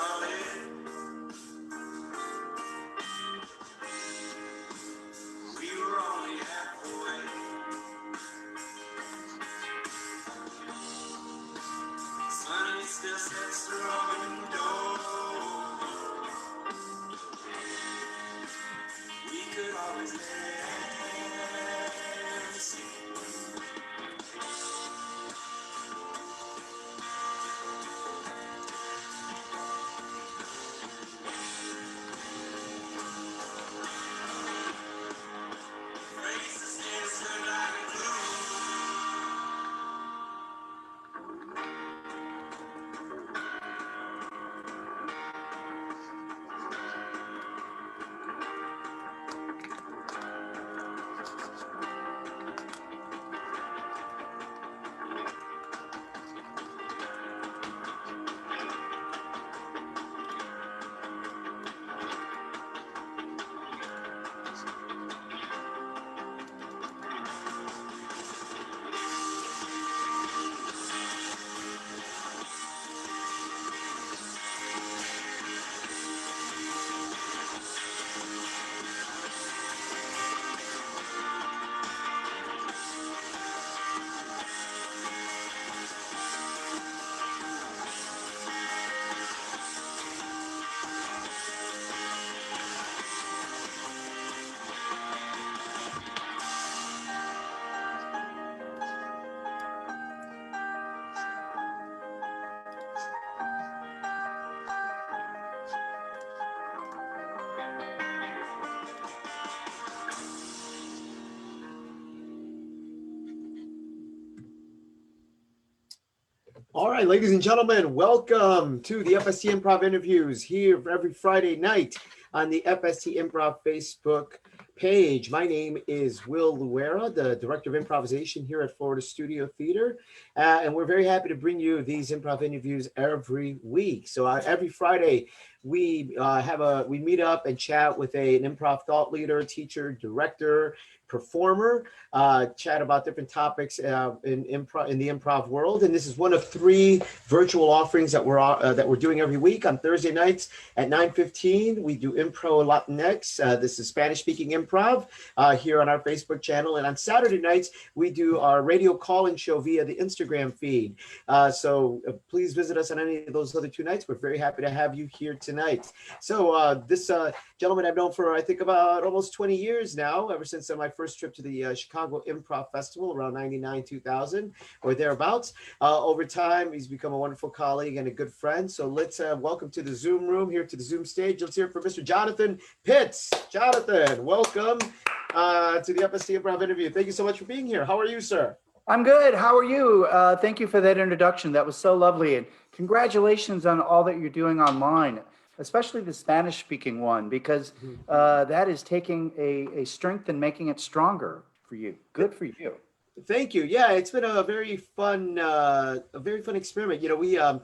call it. We were only halfway. Sun still sets through our window. We could always let see. Faces danced like glue. All right, ladies and gentlemen, welcome to the FST Improv interviews here every Friday night on the FST Improv Facebook page. My name is Will Luera, the Director of Improvisation here at Florida Studio Theater, and we're very happy to bring you these improv interviews every week. So every Friday, we meet up and chat with an improv thought leader, teacher, director, performer, chat about different topics in the improv world. And this is one of 3 virtual offerings that we're doing every week. On Thursday nights at 9:15, we do Impro Latinx. This is Spanish-speaking improv here on our Facebook channel. And on Saturday nights, we do our radio call-in show via the Instagram feed. So please visit us on any of those other 2 nights. We're very happy to have you here tonight. So this gentleman I've known for, I think, about almost 20 years now, ever since my first trip to the Chicago Improv Festival around 99, 2000 or thereabouts. Over time, he's become a wonderful colleague and a good friend. So let's welcome to the Zoom room, here to the Zoom stage. Let's hear it for Mr. Jonathan Pitts. Jonathan, welcome to the FST Improv interview. Thank you so much for being here. How are you, sir? I'm good. How are you? Thank you for that introduction. That was so lovely. And congratulations on all that you're doing online, especially the Spanish-speaking one, because that is taking a strength and making it stronger for you. Good for you. Thank you. Yeah, it's been a very fun experiment. You know,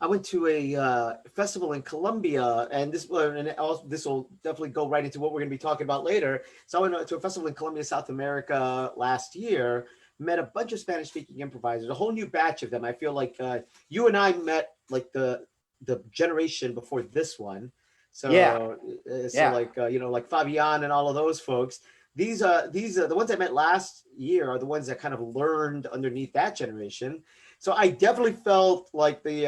I went to a festival in Colombia, and this will definitely go right into what we're going to be talking about later. So I went to a festival in Colombia, South America last year, met a bunch of Spanish-speaking improvisers, a whole new batch of them. I feel like you and I met like the generation before this one. So, like, like Fabian and all of those folks. These are the ones I met last year are the ones that kind of learned underneath that generation. So I definitely felt like the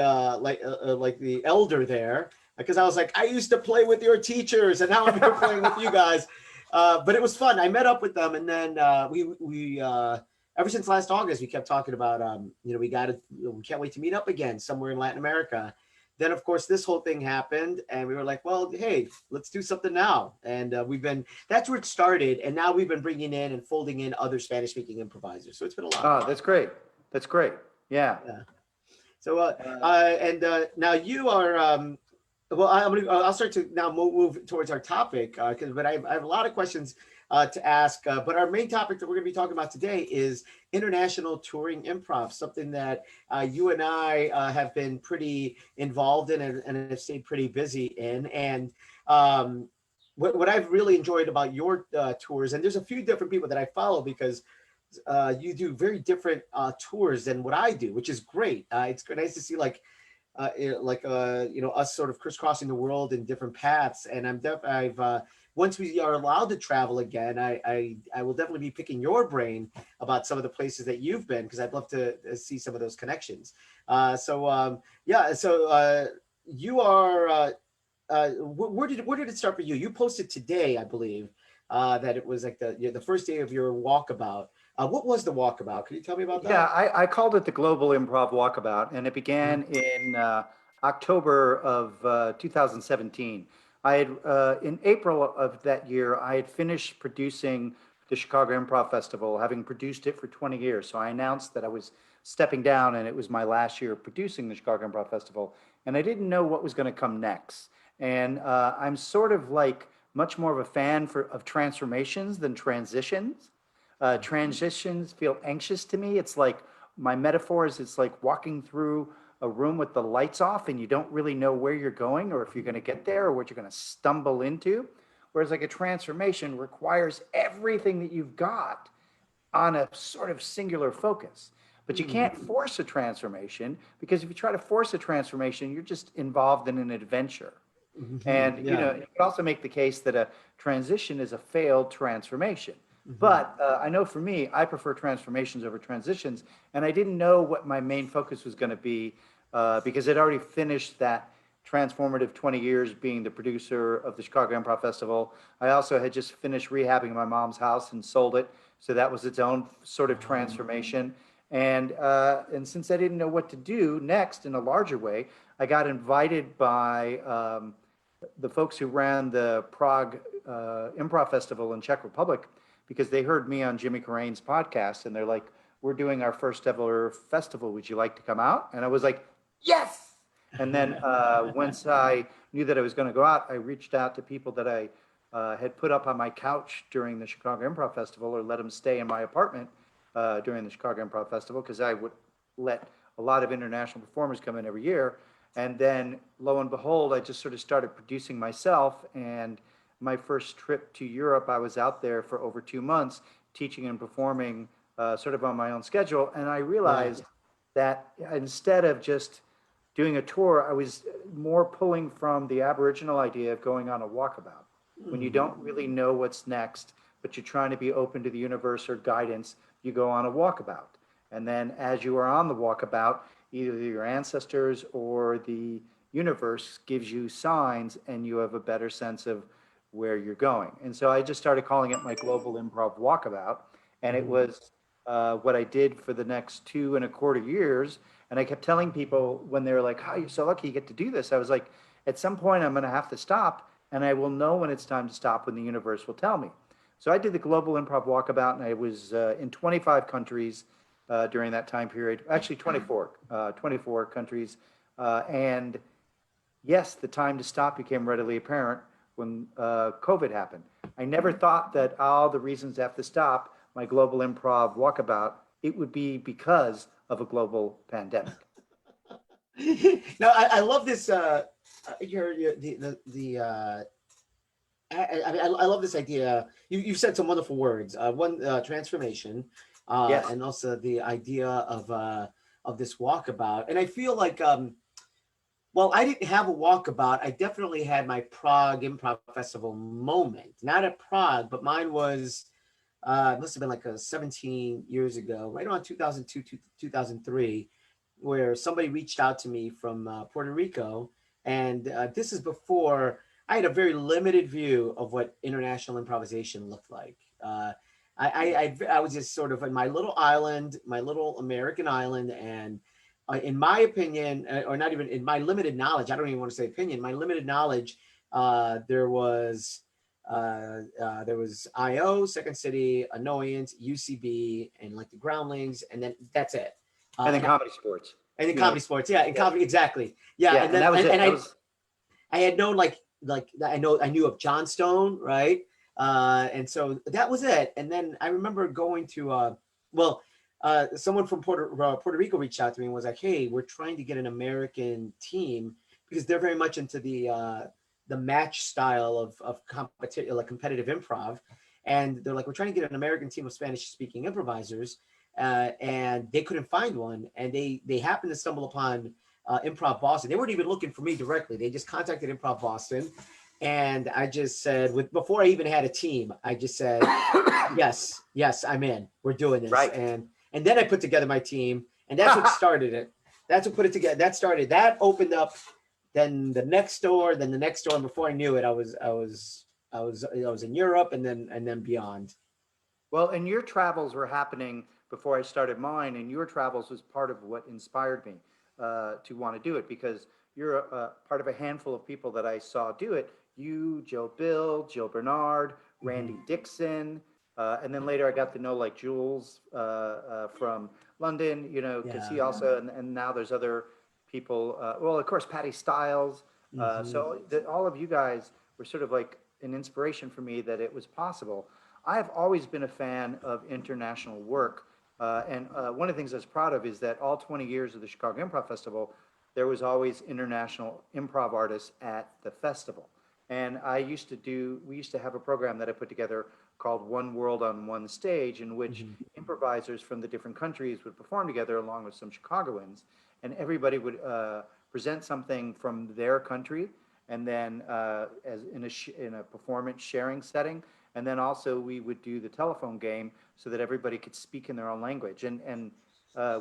elder there, because I was like, I used to play with your teachers, and now I'm here playing with you guys. But it was fun. I met up with them, and then we ever since last August, we kept talking about we can't wait to meet up again somewhere in Latin America. Then, of course, this whole thing happened, and we were like, well, hey, let's do something now. And that's where it started. And now we've been bringing in and folding in other Spanish-speaking improvisers. So it's been a lot. Oh, that's great. That's great. Yeah. So, now you are, I'll start to now move towards our topic, but I have a lot of questions to ask. But our main topic that we're going to be talking about today is international touring improv, something that you and I have been pretty involved in and have stayed pretty busy in. And what I've really enjoyed about your tours, and there's a few different people that I follow because you do very different tours than what I do, which is great. It's nice to see like us sort of crisscrossing the world in different paths. And once we are allowed to travel again, I will definitely be picking your brain about some of the places that you've been, because I'd love to see some of those connections. You are. Where did it start for you? You posted today, I believe, that it was like the first day of your walkabout. What was the walkabout? Can you tell me about Yeah, that? I called it the Global Improv Walkabout, and it began in October of 2017. In April of that year, I had finished producing the Chicago Improv Festival, having produced it for 20 years. So I announced that I was stepping down, and it was my last year of producing the Chicago Improv Festival, and I didn't know what was going to come next. And I'm sort of like much more of a fan of transformations than transitions. Transitions feel anxious to me. It's like my metaphor is it's like walking through a room with the lights off and you don't really know where you're going or if you're going to get there or what you're going to stumble into. Whereas like a transformation requires everything that you've got on a sort of singular focus. But you can't force a transformation because if you try to force a transformation, you're just involved in an adventure. And you Yeah. know, you could also make the case that a transition is a failed transformation. Mhm. But I know for me, I prefer transformations over transitions, and I didn't know what my main focus was going to be because I'd already finished that transformative 20 years being the producer of the Chicago Improv Festival. I also had just finished rehabbing my mom's house and sold it, so that was its own sort of transformation. And since I didn't know what to do next in a larger way, I got invited by the folks who ran the Prague Improv Festival in Czech Republic because they heard me on Jimmy Carrane's podcast and they're like, "We're doing our first ever festival. Would you like to come out?" And I was like, "Yes!" And then once I knew that I was going to go out, I reached out to people that I had put up on my couch during the Chicago Improv Festival or let them stay in my apartment during the Chicago Improv Festival because I would let a lot of international performers come in every year. And then lo and behold, I just sort of started producing myself. And my first trip to Europe, I was out there for over 2 months teaching and performing sort of on my own schedule. And I Wow. realized that instead of just doing a tour, I was more pulling from the Aboriginal idea of going on a walkabout. When you don't really know what's next, but you're trying to be open to the universe or guidance, you go on a walkabout. And then as you are on the walkabout, either your ancestors or the universe gives you signs and you have a better sense of where you're going. And so I just started calling it my Global Improv Walkabout. And it was what I did for the next 2.25 years. And I kept telling people when they were like, "Oh, you're so lucky you get to do this." I was like, at some point I'm going to have to stop and I will know when it's time to stop when the universe will tell me. So I did the Global Improv Walkabout and I was in 25 countries during that time period, actually 24 countries. And yes, the time to stop became readily apparent when COVID happened. I never thought that all the reasons to have to stop my Global Improv Walkabout, it would be because of a global pandemic. Now I love this. Your the I love this idea. You've said some wonderful words. One transformation, Yes. and also the idea of this walkabout. And I feel like well, I didn't have a walkabout. I definitely had my Prague Improv Festival moment. Not at Prague, but mine was it must have been like 17 years ago, right around 2002 to 2003, where somebody reached out to me from Puerto Rico. And this is before I had a very limited view of what international improvisation looked like. I was just sort of in my little island, my little American island. And in my opinion, or not even in my limited knowledge, I don't even want to say opinion, my limited knowledge, there was IO, Second City, Annoyance, UCB, and like the Groundlings, and then that's it. And then And comedy sports. in You know, comedy sports, yeah, in yeah. comedy, exactly, yeah. Yeah. And And then that was it. and That was, I had known like I knew of Johnstone, right? And so that was it. And then I remember going to well, someone from Puerto Rico reached out to me and was like, "Hey, we're trying to get an American team because they're very much into the match style of competition, like competitive improv." And they're like, "We're trying to get an American team of Spanish speaking improvisers." And they couldn't find one, and they happened to stumble upon Improv Boston. They weren't even looking for me directly. They just contacted Improv Boston. And I just said, before I even had a team, I just said, yes, I'm in. We're doing this. Right. And then I put together my team, and that's what started it. That's what put it together. That opened up then the next door, then the next door. And before I knew it, I was in Europe and then beyond. Well, and your travels were happening before I started mine, and your travels was part of what inspired me to want to do it, because you're part of a handful of people that I saw do it. You, Joe Bill, Jill Bernard, Randy Dixon, and then later I got to know like Jules from London, you know, because he also, and now there's other people. Well, of course, Patty Stiles. So all of you guys were sort of like an inspiration for me that it was possible. I've always been a fan of international work. And one of the things I was proud of is that all 20 years of the Chicago Improv Festival, there was always international improv artists at the festival. And we used to have a program that I put together called One World on One Stage, in which improvisers from the different countries would perform together along with some Chicagoans. And everybody would present something from their country, and then as in a performance sharing setting. And then also we would do the telephone game so that everybody could speak in their own language. And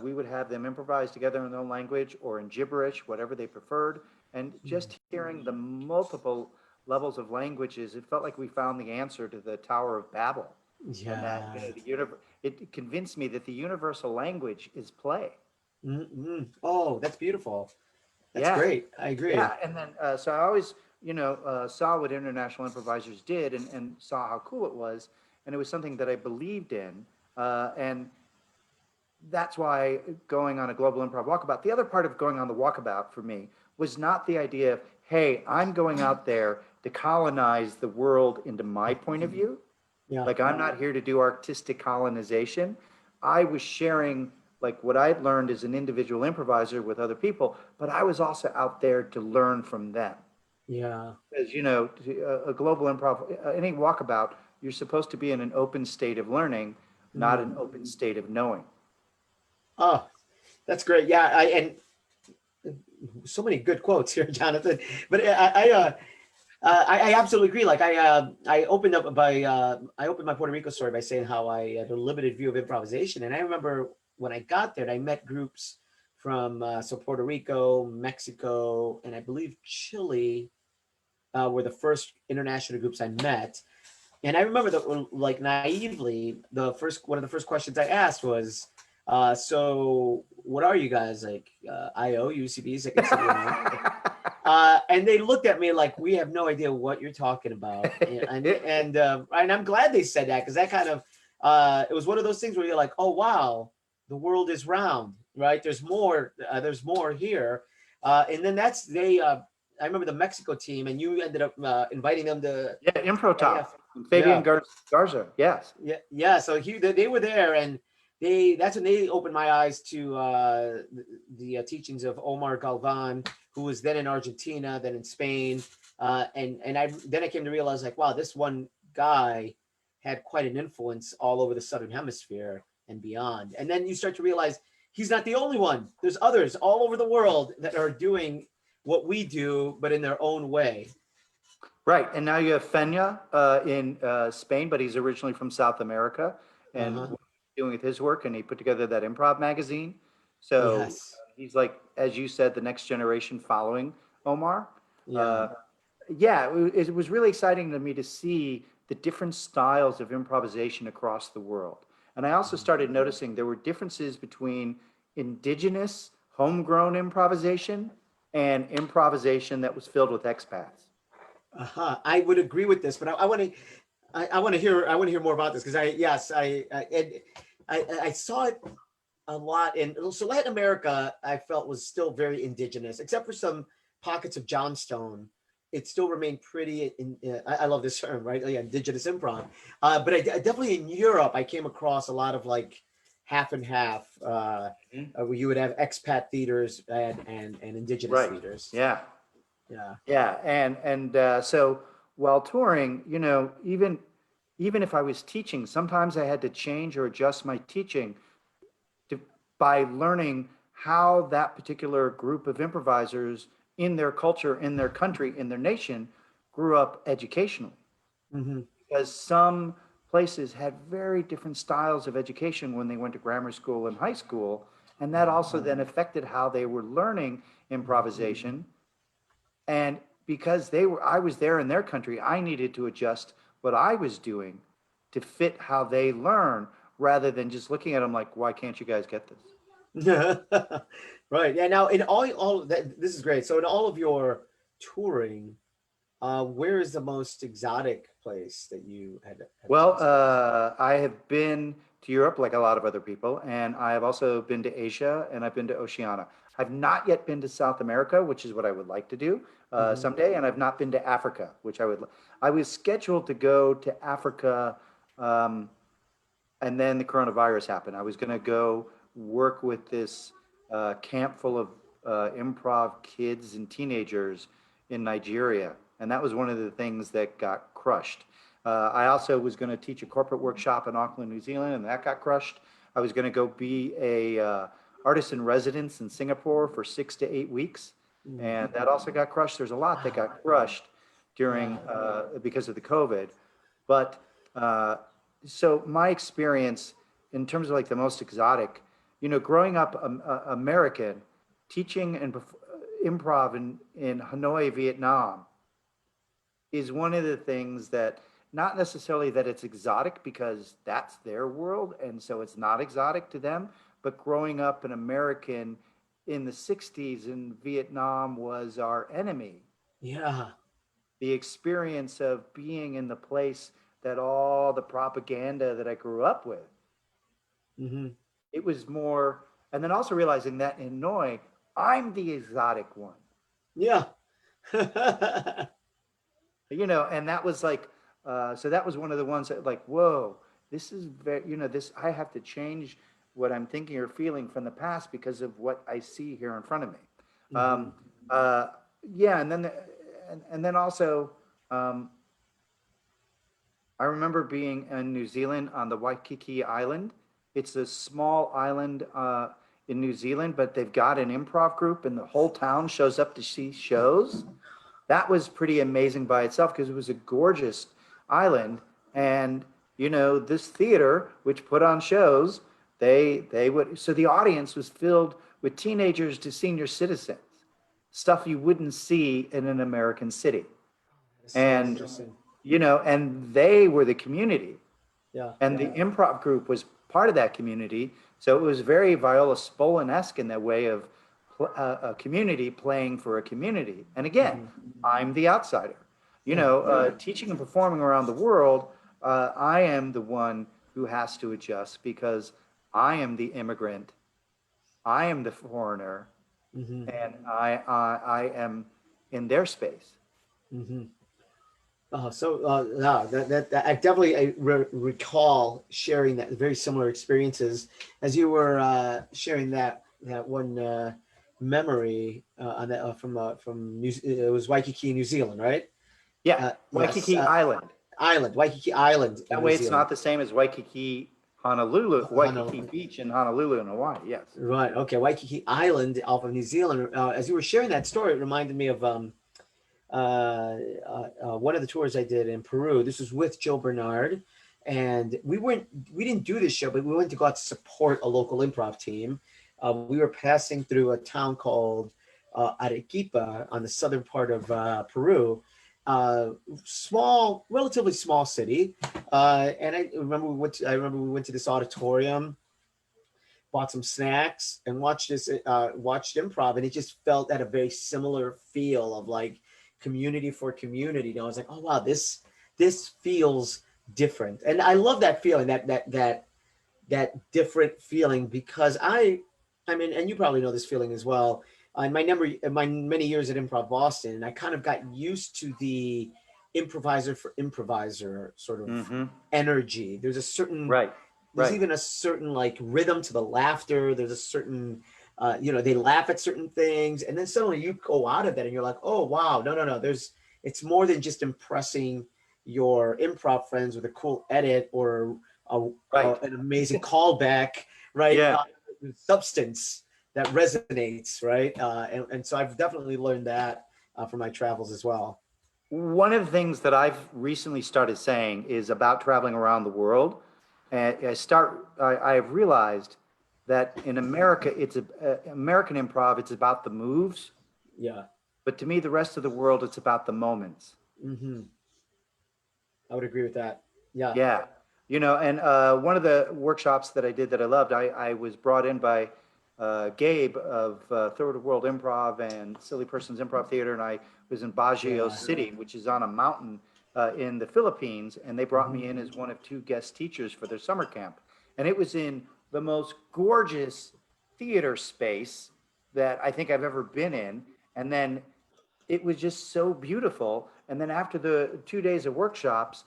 we would have them improvise together in their own language or in gibberish, whatever they preferred. And just hearing the multiple levels of languages, it felt like we found the answer to the Tower of Babel. Yeah. And that, you know, it convinced me that the universal language is play. Oh, that's beautiful. That's great. I agree. Yeah, and then so I always, you know, saw what international improvisers did and saw how cool it was, and it was something that I believed in, and that's why going on a global improv walkabout. The other part of going on the walkabout for me was not the idea of, hey, I'm going out there to colonize the world into my point of view. Yeah. Like, I'm not here to do artistic colonization. I was sharing like what I'd learned as an individual improviser with other people, but I was also out there to learn from them. Yeah. As you know, a global improv, any walkabout, you're supposed to be in an open state of learning, not an open state of knowing. Oh, that's great. Yeah. And so many good quotes here, Jonathan. But I absolutely agree. Like I opened my Puerto Rico story by saying how I had a limited view of improvisation, and I remember when I got there, I met groups from Puerto Rico, Mexico, and I believe Chile were the first international groups I met. And I remember that, like, naively, one of the first questions I asked was, so what are you guys, like, IO, UCBs, I consider and they looked at me like, we have no idea what you're talking about. And I'm glad they said that, because that kind of, it was one of those things where you're like, oh, wow, the world is round, right? There's more here. And then I remember the Mexico team, and you ended up inviting them to Impro Top. Fabian Garza, yes. Yeah. So they were there, and that's when they opened my eyes to the teachings of Omar Galvan, who was then in Argentina, then in Spain, and then I came to realize, like, wow, this one guy had quite an influence all over the Southern Hemisphere and beyond. And then you start to realize he's not the only one. There's others all over the world that are doing what we do, but in their own way. Right, and now you have Fenya in Spain, but he's originally from South America, and what he's doing with his work, and he put together that improv magazine. So he's like, as you said, the next generation following Omar. It was really exciting to me to see the different styles of improvisation across the world. And I also started noticing there were differences between indigenous, homegrown improvisation and improvisation that was filled with expats. I would agree with this, but I want to hear more about this, because I saw it a lot so Latin America, I felt, was still very indigenous, except for some pockets of Johnstone. It still remained pretty. I love this term, right? Yeah, indigenous improv. But I definitely in Europe, I came across a lot of like half and half, where you would have expat theaters and indigenous theaters. Yeah. And so while touring, you know, even if I was teaching, sometimes I had to change or adjust my teaching by learning how that particular group of improvisers in their culture, in their country, in their nation grew up educationally. Hmm. Because some places had very different styles of education when they went to grammar school and high school. And that also then affected how they were learning improvisation. And because I was there in their country, I needed to adjust what I was doing to fit how they learn rather than just looking at them like, why can't you guys get this? Right. Yeah. Now, in all of that, this is great. So, in all of your touring, where is the most exotic place that you had Well, been to? I have been to Europe like a lot of other people, and I have also been to Asia and I've been to Oceania. I've not yet been to South America, which is what I would like to do Hmm. someday, and I've not been to Africa, which I was scheduled to go to Africa, um, and then the coronavirus happened. I was going to go work with this camp full of improv kids and teenagers in Nigeria, and that was one of the things that got crushed. I also was going to teach a corporate workshop in Auckland, New Zealand, and that got crushed. I was going to go be a artist in residence in Singapore for 6 to 8 weeks, Hmm. and that also got crushed. There's a lot that got crushed during Wow. because of the COVID, but uh, so my experience in terms of like the most exotic, growing up American, teaching and improv in Hanoi, Vietnam, is one of the things that not necessarily that it's exotic because that's their world and so it's not exotic to them, but growing up an American in the 60s in Vietnam was our enemy. Yeah. The experience of being in the place that all the propaganda that I grew up with, Hmm. it was more, and then also realizing that in Hanoi, I'm the exotic one, Yeah. and that was like, so that was one of the ones that like, whoa, this is very, this, I have to change what I'm thinking or feeling from the past because of what I see here in front of me. Hmm. Um, uh, yeah, and then also, um, I remember being in New Zealand on the Waikiki Island. It's a small island in New Zealand, but they've got an improv group, and the whole town shows up to see shows. That was pretty amazing by itself because it was a gorgeous island, and this theater, which put on shows, they would. So the audience was filled with teenagers to senior citizens, stuff you wouldn't see in an American city, That's so and interesting. and they were the community, Yeah. and the improv group was part of that community. So it was very Viola Spolin-esque in that way of a community playing for a community. And again, Hmm. I'm the outsider. Yeah. Teaching and performing around the world, I am the one who has to adjust because I am the immigrant, I am the foreigner, Hmm. and I am in their space. Hmm. Yeah, that I definitely recall sharing that very similar experiences as you were sharing that one memory on that from it was Waikiki, New Zealand, right? Yeah, Yes, Waikiki Island. Waikiki Island in That New way, it's Zealand. not the same as Waikiki, Honolulu, Waikiki Honolulu. Beach in Honolulu in Hawaii. Yes. Right. Okay. Waikiki Island off of New Zealand. As you were sharing that story, it reminded me of one of the tours I did in Peru. This was with Joe Bernard, and we didn't do this show, but we went to go out to support a local improv team. We were passing through a town called Arequipa on the southern part of Peru. Small, relatively small city, and I remember we went to this auditorium, bought some snacks, and watched improv, and it just felt at a very similar feel of like community for community. I was like, oh wow, this feels different, and I love that feeling, that different feeling, because I mean, and you probably know this feeling as well. In my many years at Improv Boston, I kind of got used to the improviser for improviser sort of Mm-hmm. energy. Right. There's Right. even a certain like rhythm to the laughter. There's a certain they laugh at certain things, and then suddenly you go out of that and you're like, oh wow, no, it's more than just impressing your improv friends with a cool edit or Right. an amazing callback, right? Yeah. Substance. that resonates, right? And so I've definitely learned that from my travels as well. One of the things that I've recently started saying is about traveling around the world. And I've realized that in America, American improv, it's about the moves. Yeah. But to me, the rest of the world, it's about the moments. Hmm. I would agree with that. Yeah. Yeah. And one of the workshops that I did that I loved, I was brought in by Gabe of Third World Improv and Silly Persons Improv Theater, and I was in Baguio Yeah. City, which is on a mountain in the Philippines, and they brought me Mhm. in as one of two guest teachers for their summer camp. And it was in the most gorgeous theater space that I think I've ever been in. And then it was just so beautiful. And then after the 2 days of workshops,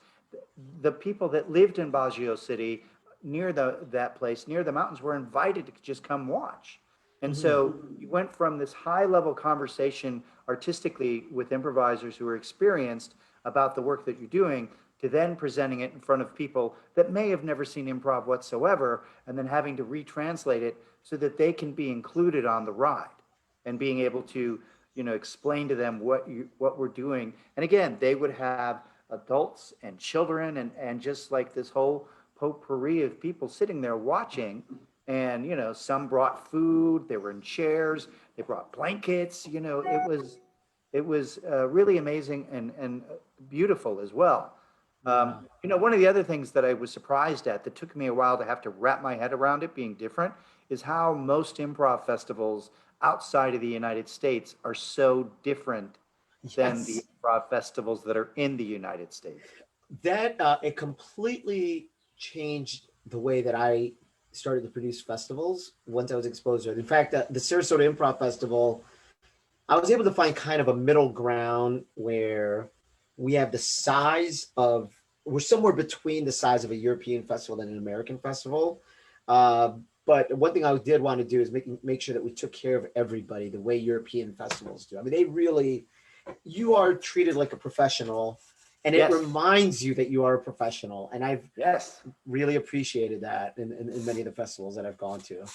the people that lived in Baguio City near that place, near the mountains, were invited to just come watch. And Mhm. so you went from this high level conversation artistically with improvisers who are experienced about the work that you're doing to then presenting it in front of people that may have never seen improv whatsoever, and then having to retranslate it so that they can be included on the ride and being able to explain to them what we're doing. And again, they would have adults and children and just like this whole potpourri of people sitting there watching. And some brought food, they were in chairs, they brought blankets. It was really amazing and beautiful as well. Yeah. One of the other things that I was surprised at that took me a while to have to wrap my head around it being different is how most improv festivals outside of the United States are so different than the Yes. improv festivals that are in the United States. That it completely changed the way that I started to produce festivals once I was exposed to it. In fact, the Sarasota Improv Festival, I was able to find kind of a middle ground where we have the size of, we're somewhere between the size of a European festival and an American festival. Uh, but one thing I did want to do is make sure that we took care of everybody the way European festivals do. I mean, they really, you are treated like a professional, and it Yes, reminds you that you are a professional. And I've yes. really appreciated that in many of the festivals that I've gone to.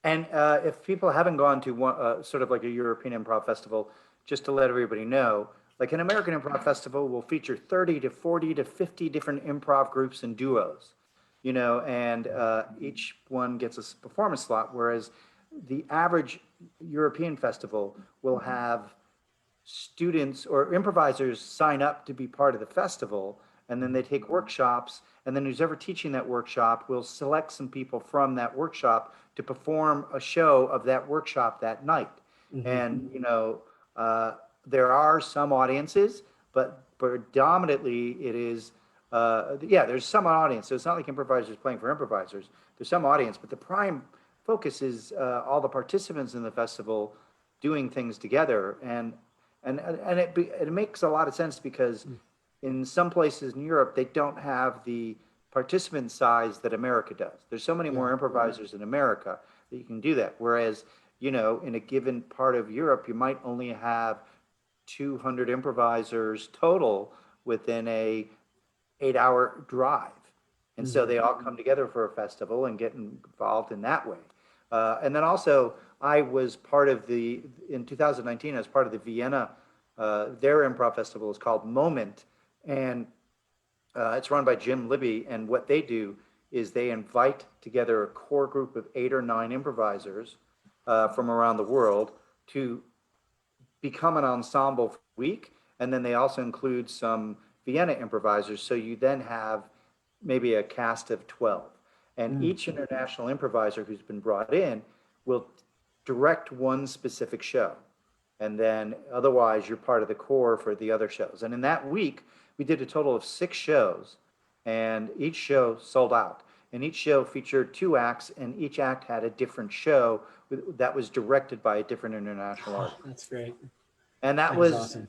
And if people haven't gone to one, sort of like a European improv festival, just to let everybody know, like an American improv festival will feature 30 to 40 to 50 different improv groups and duos, and each one gets a performance slot, whereas the average European festival will have students or improvisers sign up to be part of the festival, and then they take workshops, and then who's ever teaching that workshop will select some people from that workshop to perform a show of that workshop that night. Mm-hmm. And there are some audiences, but predominantly it is there's some audience, so it's not like improvisers playing for improvisers. There's some audience, but the prime focus is all the participants in the festival doing things together. And it makes a lot of sense because in some places in Europe they don't have the participant size that America does. There's so many Yeah. more improvisers in America that you can do that. Whereas in a given part of Europe you might only have 200 improvisers total within a 8-hour drive. And so Mm-hmm. they all come together for a festival and get involved in that way. And then also, I was part of in 2019, I was part of the Vienna, their improv festival is called Moment. And it's run by Jim Libby. And what they do is they invite together a core group of 8 or 9 improvisers from around the world to become an ensemble for a week. And then they also include some Vienna improvisers. So you then have maybe a cast of 12. And Mm. each international improviser who's been brought in will direct one specific show. And then otherwise, you're part of the core for the other shows. And in that week, we did a total of 6 shows, and each show sold out. And each show featured 2 acts, and each act had a different show that was directed by a different international Oh, artist. that's great. And That is awesome.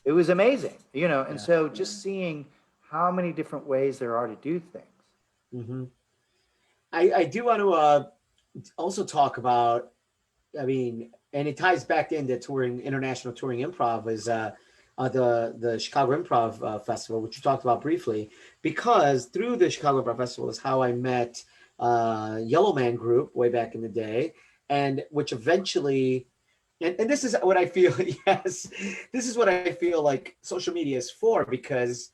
it was amazing, and Yeah. so just seeing how many different ways there are to do things. Mm-hmm. I do want to also talk about, I mean, and it ties back into touring, international touring improv is the Chicago Improv Festival, which you talked about briefly, because through the Chicago Improv Festival is how I met Yellow Man Group way back in the day. and which eventually, and this is what I feel, yes, this is what I feel like social media is for, because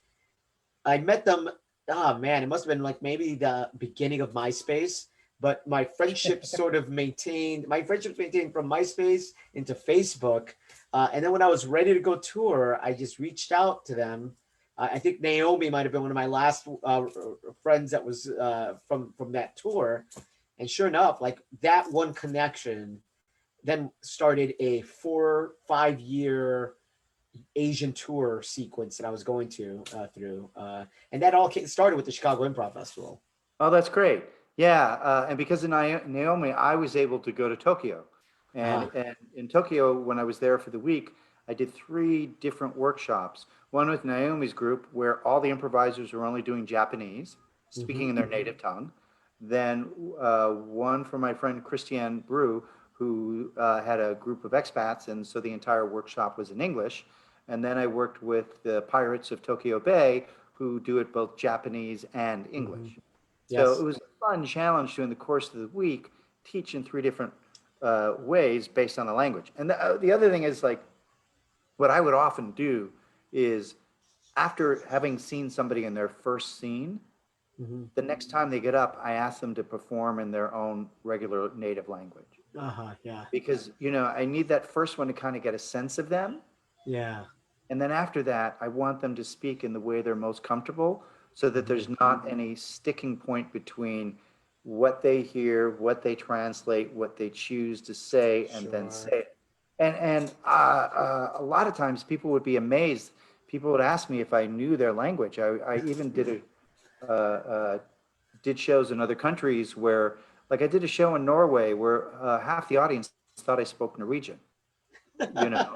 I met them. Oh man, it must have been like maybe the beginning of MySpace, but my friendship sort of maintained. My friendships maintained from MySpace into Facebook, and then when I was ready to go tour, I just reached out to them. I think Naomi might have been one of my last friends that was from that tour, and sure enough, like that one connection then started a 4 5 year Asian tour sequence that I was going to through, and that all started with the Chicago Improv Festival. Oh, that's great. Yeah, and because of Naomi, I was able to go to Tokyo, Uh-huh. and in Tokyo, when I was there for the week, I did 3 different workshops. One with Naomi's group, where all the improvisers were only doing Japanese, Mm-hmm. speaking in their native tongue. Then one for my friend Christiane Brew, who had a group of expats, and so the entire workshop was in English. And then I worked with the Pirates of Tokyo Bay, who do it both Japanese and Mm-hmm. English. So it Yes. was a fun challenge during the course of the week, teach in 3 different ways based on the language. And the other thing is like, what I would often do is after having seen somebody in their first scene, Mm-hmm. the next time they get up, I ask them to perform in their own regular native language. Uh-huh. Yeah. Because, I need that first one to kind of get a sense of them. Yeah. And then after that, I want them to speak in the way they're most comfortable so that Mm-hmm. there's not any sticking point between what they hear, what they translate, what they choose to say, and then say Sure. it. And a lot of times people would be amazed. People would ask me if I knew their language. I even did shows in other countries where, like I did a show in Norway where half the audience thought I spoke Norwegian, you know.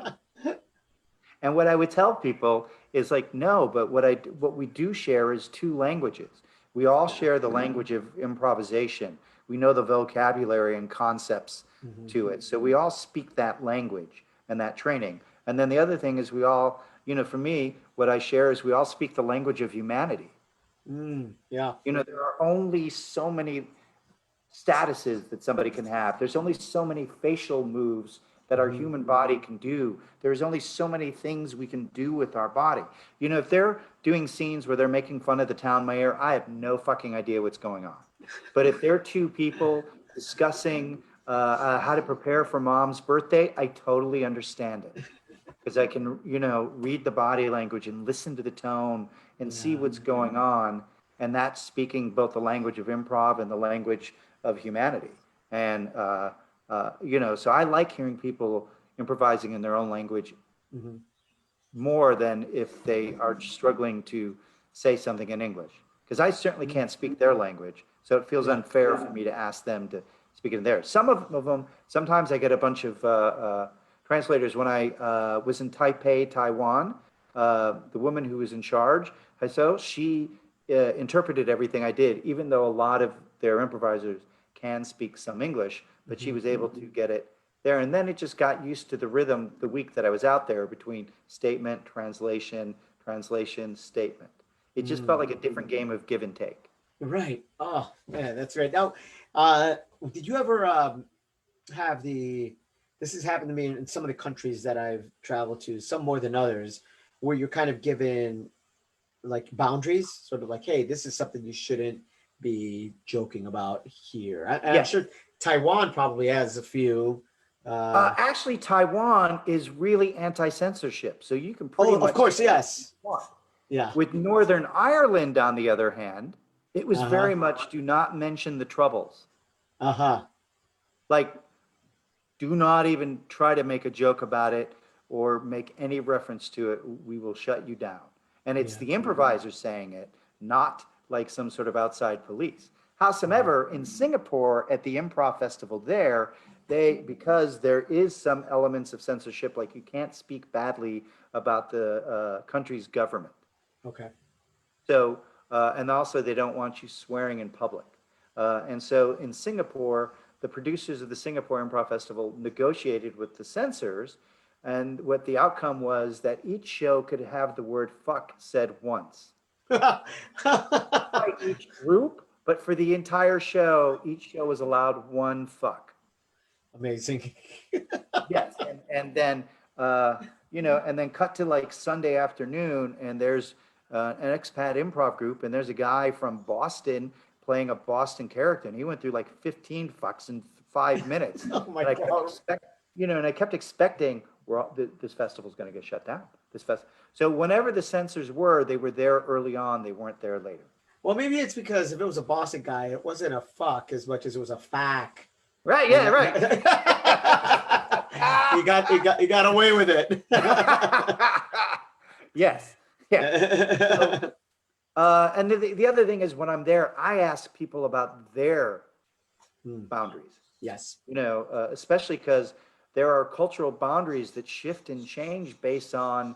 And what I would tell people is like, no, but what we do share is 2 languages. We all share the language of improvisation. We know the vocabulary and concepts Mm-hmm. to it. So we all speak that language and that training. And then the other thing is we all, for me, what I share is we all speak the language of humanity. Yeah. There are only so many statuses that somebody can have. There's only so many facial moves that our Mm-hmm. human body can do. There's only so many things we can do with our body. If they're doing scenes where they're making fun of the town mayor, I have no fucking idea what's going on. But if they're 2 people discussing how to prepare for mom's birthday, I totally understand it because I can, read the body language and listen to the tone and see Yeah. what's going on. And that's speaking both the language of improv and the language of humanity. And, so I like hearing people improvising in their own language Mm-hmm. more than if they are struggling to say something in English. Because I certainly Mm-hmm. can't speak their language. So it feels Yeah. unfair for me to ask them to speak in theirs. Some of them, sometimes I get a bunch of translators. When I was in Taipei, Taiwan, the woman who was in charge, so she interpreted everything I did, even though a lot of their improvisers can speak some English, but she Mm-hmm. was able to get it there. And then it just got used to the rhythm the week that I was out there between statement, translation, translation, statement. It just felt Mm. like a different game of give and take. Right. Oh, yeah, that's right. Now, did you ever have the? This has happened to me in some of the countries that I've traveled to, some more than others, where you're kind of given like boundaries, sort of like, hey, this is something you shouldn't be joking about here. I'm Yes. sure Taiwan probably has a few. Actually, Taiwan is really anti censorship. So you can Oh, pretty of much course, say what you yes. want. Yeah. With Northern Ireland, on the other hand, it was Uh huh. very much do not mention the troubles. Uh huh. Like, do not even try to make a joke about it or make any reference to it. We will shut you down. And it's Yeah. the improviser saying it, not like some sort of outside police. Mhm. Howsoever, in Singapore at the improv festival there, because there is some elements of censorship, like you can't speak badly about the country's government. Okay. So, and also they don't want you swearing in public. And so in Singapore, the producers of the Singapore Improv Festival negotiated with the censors, and what the outcome was that each show could have the word fuck said once. By each group, but for the entire show, each show was allowed one fuck. Amazing. Yes, and then and then cut to like Sunday afternoon, and there's an expat improv group, and there's a guy from Boston playing a Boston character, and he went through like 15 fucks in 5 minutes, Oh my and I kept God. and I kept expecting this festival's going to get shut down. So whenever the censors were, they were there early on. They weren't there later. Well, maybe it's because if it was a Boston guy, it wasn't a fuck as much as it was a fack. Right? Yeah. Right. You got away with it. Yes. Yeah. And the other thing is when I'm there, I ask people about their boundaries, Yes. especially because there are cultural boundaries that shift and change based on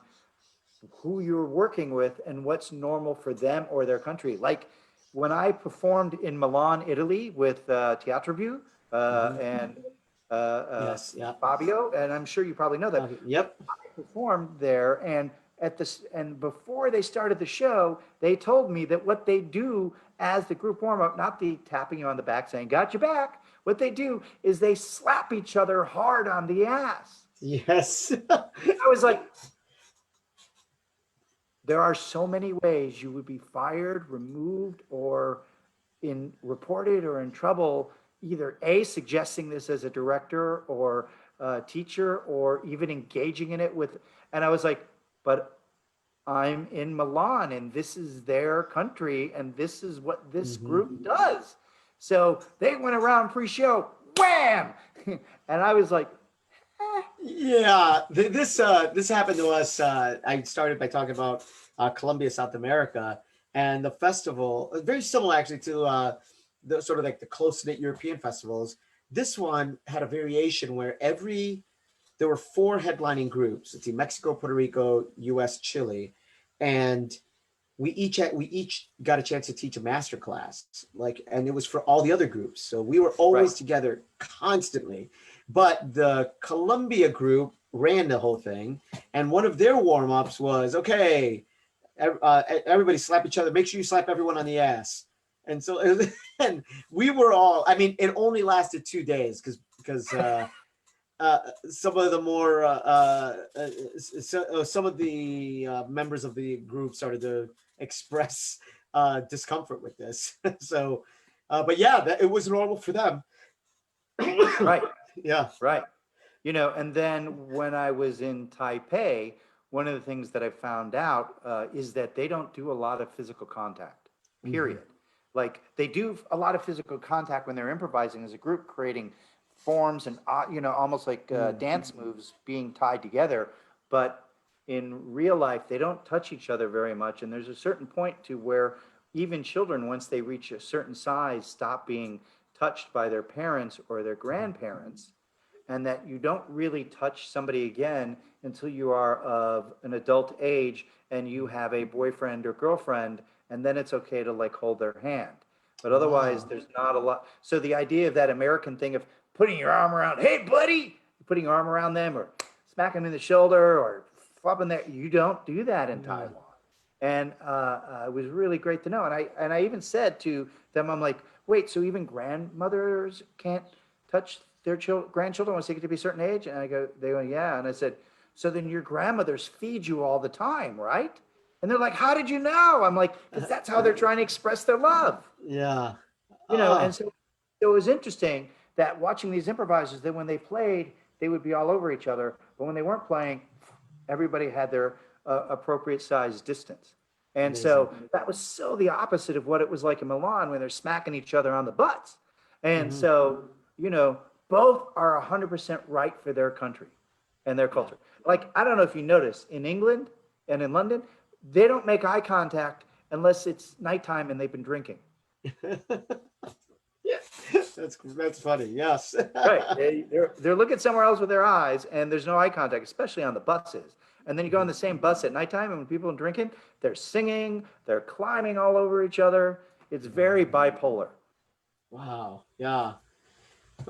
who you're working with and what's normal for them or their country. Like when I performed in Milan, Italy with Teatro View and Yes. Yeah. Fabio, and I'm sure you probably know that. Yep. Performed there, and before they started the show, they told me that what they do as the group warm up, not the tapping you on the back saying "got your back," what they do is they slap each other hard on the ass. Yes. I was like, there are so many ways you would be fired, removed, or reported or in trouble, either A, suggesting this as a director or a teacher, or even engaging in it with, and I was like, but I'm in Milan and this is their country and this is what this group does. So they went around pre-show, wham! And I was like, Yeah, this happened to us. I started by talking about Colombia, South America, and the festival, very similar actually to the sort of like the close-knit European festivals. This one had a variation where there were 4 headlining groups. Let's see, Mexico, Puerto Rico, U.S., Chile, and we each got a chance to teach a master class, and it was for all the other groups. So we were always together constantly. But the Colombia group ran the whole thing, and one of their warm-ups was, okay, everybody slap each other. Make sure you slap everyone on the ass. And so, and we were all. I mean, it only lasted 2 days because some of the more some of the members of the group started to express discomfort with this. So, but yeah, it was normal for them. right. Yeah. Right. And then when I was in Taipei, one of the things that I found out is that they don't do a lot of physical contact, period. Like they do a lot of physical contact when they're improvising as a group, creating forms and, almost like dance moves being tied together. But in real life, they don't touch each other very much. And there's a certain point to where even children, once they reach a certain size, stop being touched by their parents or their grandparents, and that you don't really touch somebody again until you are of an adult age and you have a boyfriend or girlfriend, and then it's okay to like hold their hand. But otherwise, there's not a lot. So the idea of that American thing of putting your arm around, hey buddy, putting your arm around them or smacking them in the shoulder or flopping there, you don't do that in Taiwan. And it was really great to know. And I even said to them, I'm like, wait, so even grandmothers can't touch their grandchildren once they get to be a certain age? And they went, yeah. And I said, so then your grandmothers feed you all the time, right? And they're like, how did you know? I'm like, because that's how they're trying to express their love. Yeah. And so it was interesting that watching these improvisers, that when they played, they would be all over each other. But when they weren't playing, everybody had their appropriate size distance. And so that was so the opposite of what it was like in Milan when they're smacking each other on the butts. And so, both are 100% right for their country and their culture. Like, I don't know if you notice, in England and in London, they don't make eye contact unless it's nighttime and they've been drinking. Yeah, that's funny. Yes. Right. They're looking somewhere else with their eyes, and there's no eye contact, especially on the buses. And then you go on the same bus at nighttime, and when people are drinking, they're singing, they're climbing all over each other. It's very bipolar. Wow. Yeah.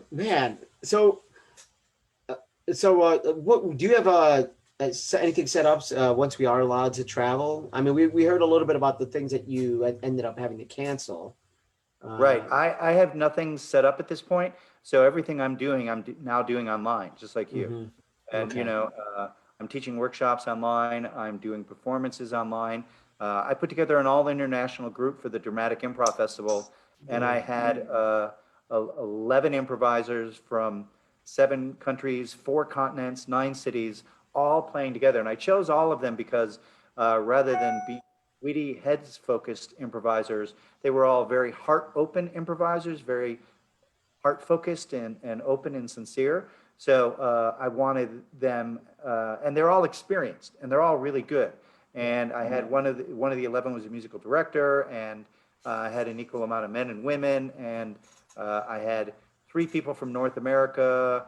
Man. So what do you have anything set up once we are allowed to travel? I mean, we heard a little bit about the things that you ended up having to cancel. Right. I have nothing set up at this point. So everything I'm doing, now doing online, just like you. Hmm. And, Okay. I'm teaching workshops online. I'm doing performances online. I put together an all international group for the Dramatic Improv Festival, and I had 11 improvisers from 7 countries, 4 continents, 9 cities, all playing together. And I chose all of them because rather than be witty, heads focused improvisers, they were all very heart open improvisers, very heart focused and open and sincere. So I wanted them, and they're all experienced and they're all really good. And I had one of the 11 was a musical director, and I had an equal amount of men and women, and I had 3 people from North America,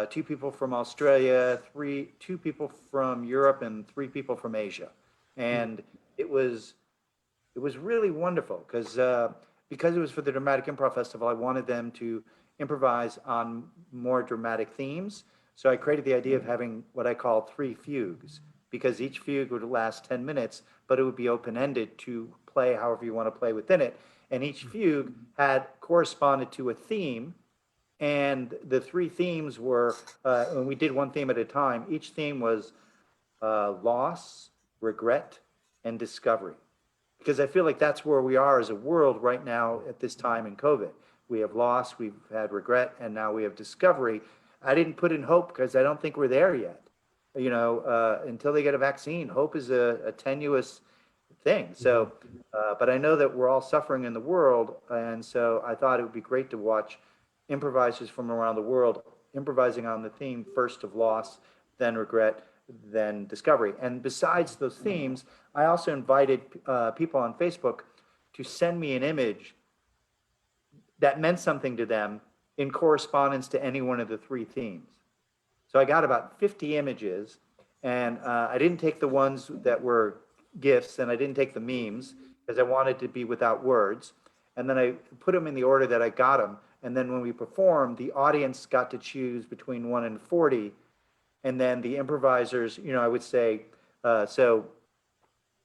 2 people from Australia, 2 people from Europe, and 3 people from Asia. And it was it was really wonderful because it was for the Dramatic Improv Festival. I wanted them to improvise on more dramatic themes. So I created the idea of having what I call 3 fugues, because each fugue would last 10 minutes, but it would be open ended to play however you want to play within it. And each fugue had corresponded to a theme, and the 3 themes were, and we did one theme at a time. Each theme was loss, regret, and discovery, because I feel like that's where we are as a world right now at this time in COVID. We have loss, we've had regret, and now we have discovery. I didn't put in hope because I don't think we're there yet. Until they get a vaccine, hope is a tenuous thing. So, but I know that we're all suffering in the world, and so I thought it would be great to watch improvisers from around the world improvising on the theme first of loss, then regret, then discovery. And besides those themes, I also invited people on Facebook to send me an image that meant something to them in correspondence to any one of the 3 themes. So I got about 50 images, and I didn't take the ones that were GIFs, and I didn't take the memes because I wanted to be without words. And then I put them in the order that I got them. And then when we performed, the audience got to choose between 1 and 40. And then the improvisers, I would say, so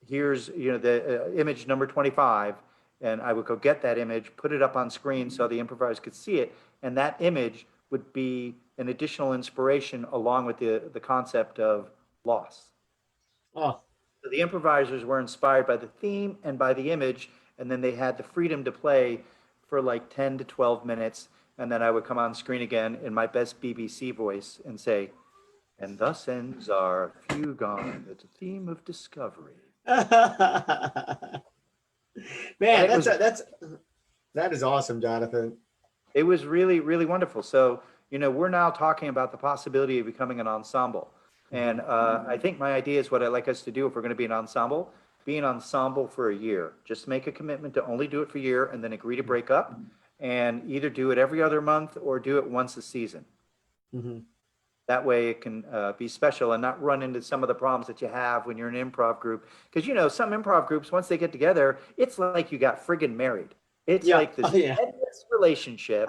here's, the image number 25. And I would go get that image, put it up on screen so the improvisers could see it. And that image would be an additional inspiration along with the concept of loss. Oh, So the improvisers were inspired by the theme and by the image, and then they had the freedom to play for like 10 to 12 minutes. And then I would come on screen again in my best BBC voice and say, and thus ends our fugue on the theme of discovery. man, And that is awesome, Jonathan. it was really, really wonderful. So, we're now talking about the possibility of becoming an ensemble. And I think my idea is what I'd like us to do if we're going to be an ensemble, be an ensemble for a year. Just make a commitment to only do it for a year and then agree to break up, and either do it every other month or do it once a season. Hmm. That way it can be special and not run into some of the problems that you have when you're in an improv group. Because, some improv groups, once they get together, it's like you got friggin' married. It's Yeah. like this Oh, yeah. endless relationship.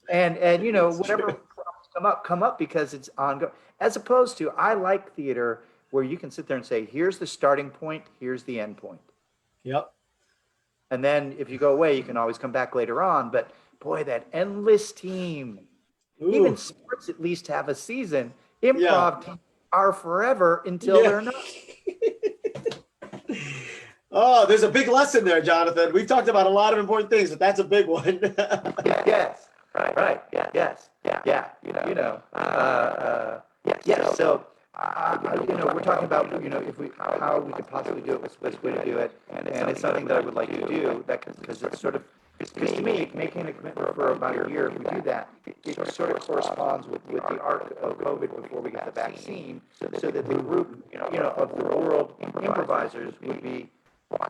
And It's whatever true. problems come up because it's ongoing. As opposed to, I like theater where you can sit there and say, here's the starting point, here's the end point. Yep. And then if you go away, you can always come back later on. But boy, that endless team. Even Ooh. sports at least have a season. Yeah. Improv teams are forever until Yeah. they're not. Oh, there's a big lesson there, Jonathan. We've talked about a lot of important things, but that's a big one. Yes. Right. Yes. Yeah. Yes. So, we're talking about, if how we could possibly do it, what's the best way to do it, and it's something that I would like to do. Because it's sort of, because to me, making a commitment for about a year, if we do that, it sort of corresponds with the arc of COVID before we get the vaccine, so that the group, of the world improvisers would be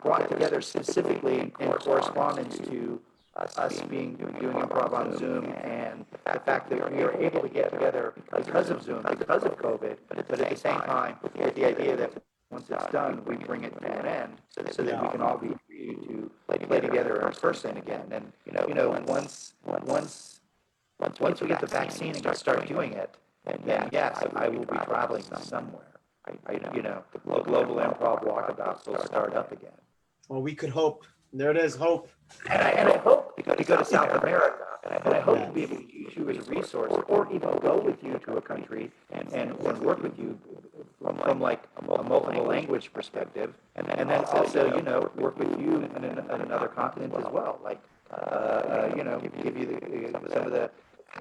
brought together specifically in correspondence to us doing improv on Zoom, and the fact that we are able to get together because of Zoom, because of COVID, but at the same time, with the idea that once it's done, we bring it to an end so that we can all be free to play together in person again. And, once we get the vaccine and start doing it, then yes, I will be traveling somewhere. The global improv walkabouts will start up again. Well, we could hope. There it is, hope. And I hope, to go to South America, and I hope to be able to use you as a resource, or even go with you to a country and work with you from like a multiple language perspective, and then also, you know, work with you in another continent as well. Like, you know, give you some of the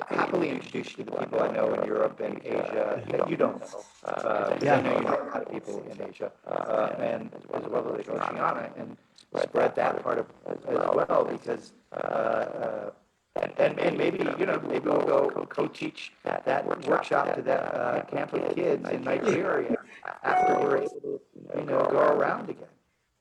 happily introduce you to the people I know in Europe and Asia that you don't know. Because I know you know a lot of people in Asia, and as well as Oceania, and spread that part of as well, because and maybe, you know, maybe we'll go co-teach that workshop to that camp of kids in Nigeria after we're able to, you know, go around again.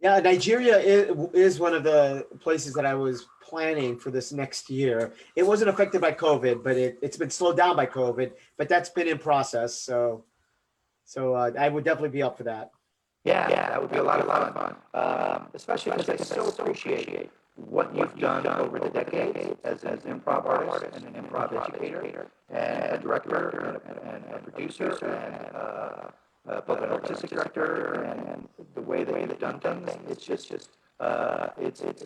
Yeah, Nigeria is one of the places that I was planning for this next year. It wasn't affected by COVID, but it's been slowed down by COVID, but that's been in process. So I would definitely be up for that. Yeah, that would be a lot of fun. Especially because I so appreciate what you've done over the decades as an improv artist and an improv educator and a director and a producer and both an artistic director, and the way that you've done things. It's just it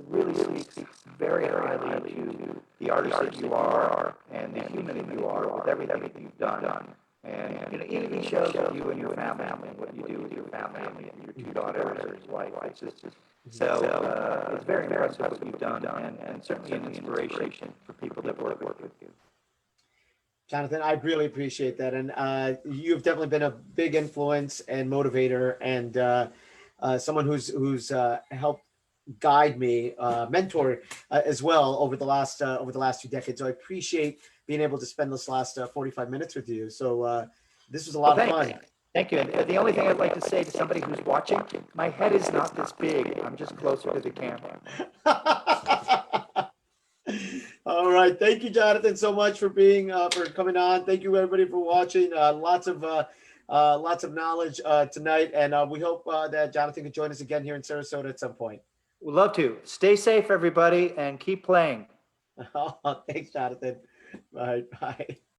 really speaks very highly to the artist that you are and the human that you are with everything that you've done. And, you know, even shows of you and your family, what you do with your family and your two daughters or his wife. It's just so it's very impressive what you've done, and certainly an inspiration for people that work with you. Jonathan, I really appreciate that. And you've definitely been a big influence and motivator, and someone who's helped guide me, mentor as well over the last 2 decades. So I appreciate being able to spend this last 45 minutes with you. So this was a lot of fun. Thank you. And the only thing I'd like to say to somebody who's watching, my head is not this big. I'm just closer to the camera. All right. Thank you, Jonathan, so much for being for coming on. Thank you, everybody, for watching. Lots of knowledge tonight, and we hope that Jonathan can join us again here in Sarasota at some point. We'd love to. Stay safe, everybody, and keep playing. Thanks, Jonathan. Bye. Bye.